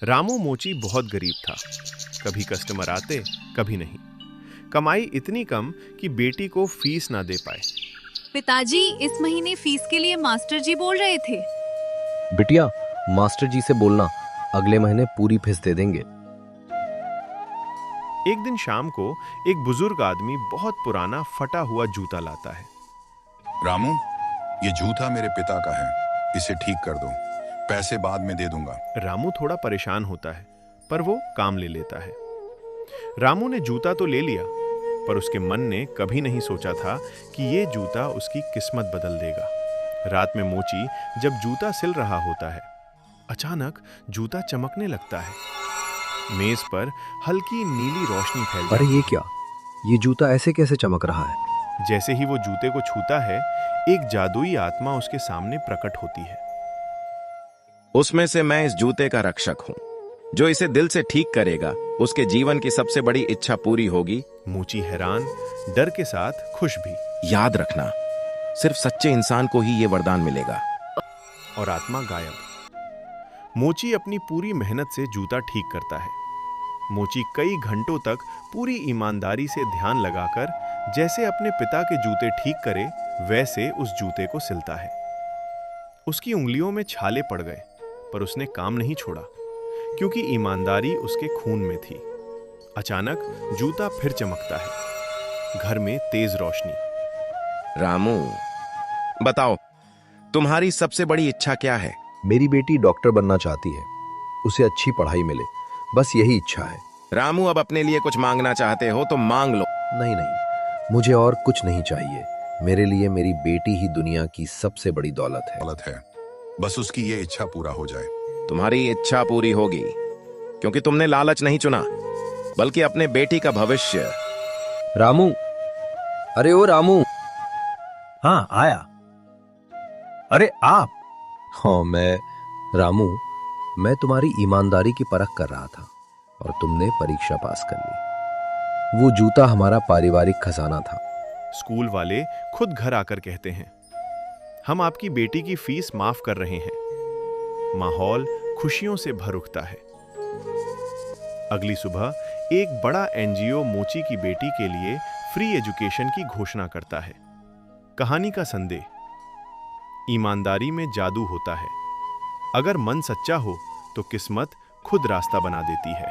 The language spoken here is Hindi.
रामू मोची बहुत गरीब था। कभी कस्टमर आते, कभी नहीं। कमाई इतनी कम कि बेटी को फीस ना दे पाए। पिताजी, इस महीने फीस के लिए मास्टर जी बोल रहे थे। बिटिया, मास्टर जी से बोलना, अगले महीने पूरी फीस दे देंगे। एक दिन शाम को एक बुजुर्ग आदमी बहुत पुराना फटा हुआ जूता लाता है। रामू, ये जूता मेरे पिता का है, इसे ठीक कर दो, पैसे बाद में दे दूंगा। रामू थोड़ा परेशान होता है, पर वो काम ले लेता है। रामू ने जूता तो ले लिया, पर उसके मन ने कभी नहीं सोचा था कि ये जूता उसकी किस्मत बदल देगा। रात में मोची जब जूता सिल रहा होता है, अचानक जूता चमकने लगता है। मेज पर हल्की नीली रोशनी फैल अरे जाती ये क्या? ये जूता ऐसे कैसे चमक रहा है? है। जैसे ही वो जूते को छूता है, एक जादुई आत्मा उसके सामने प्रकट होती है। उसमें से मैं इस जूते का रक्षक हूं। जो इसे दिल से ठीक करेगा, उसके जीवन की सबसे बड़ी इच्छा पूरी होगी। मोची हैरान, डर के साथ खुश भी। याद रखना, सिर्फ सच्चे इंसान को ही ये वरदान मिलेगा। और आत्मा गायब। मोची अपनी पूरी मेहनत से जूता ठीक करता है। मोची कई घंटों तक पूरी ईमानदारी से ध्यान लगाकर जैसे अपने पिता के जूते ठीक करे, वैसे उस जूते को सिलता है। उसकी उंगलियों में छाले पड़ गए, पर उसने काम नहीं छोड़ा, क्योंकि ईमानदारी उसके खून में थी। अचानक जूता फिर चमकता है। घर में तेज रोशनी। रामू, बताओ, तुम्हारी सबसे बड़ी इच्छा क्या है? मेरी बेटी डॉक्टर बनना चाहती है, उसे अच्छी पढ़ाई मिले, बस यही इच्छा है। रामू, अब अपने लिए कुछ मांगना चाहते हो तो मांग लो। नहीं नहीं, मुझे और कुछ नहीं चाहिए। मेरे लिए मेरी बेटी ही दुनिया की सबसे बड़ी दौलत है। गलत है, बस उसकी ये इच्छा पूरा हो जाए। तुम्हारी इच्छा पूरी होगी, क्योंकि तुमने लालच नहीं चुना, बल्कि अपने बेटी का भविष्य। रामू, अरे ओ रामू। हाँ, आया। अरे आप? हाँ, मैं रामू। मैं तुम्हारी ईमानदारी की परख कर रहा था और तुमने परीक्षा पास कर ली। वो जूता हमारा पारिवारिक खजाना था। स्कूल वाले खुद घर आकर कहते हैं, हम आपकी बेटी की फीस माफ कर रहे हैं। माहौल खुशियों से भर उठता है। अगली सुबह एक बड़ा एनजीओ मोची की बेटी के लिए फ्री एजुकेशन की घोषणा करता है। कहानी का संदेश: ईमानदारी में जादू होता है। अगर मन सच्चा हो तो किस्मत खुद रास्ता बना देती है।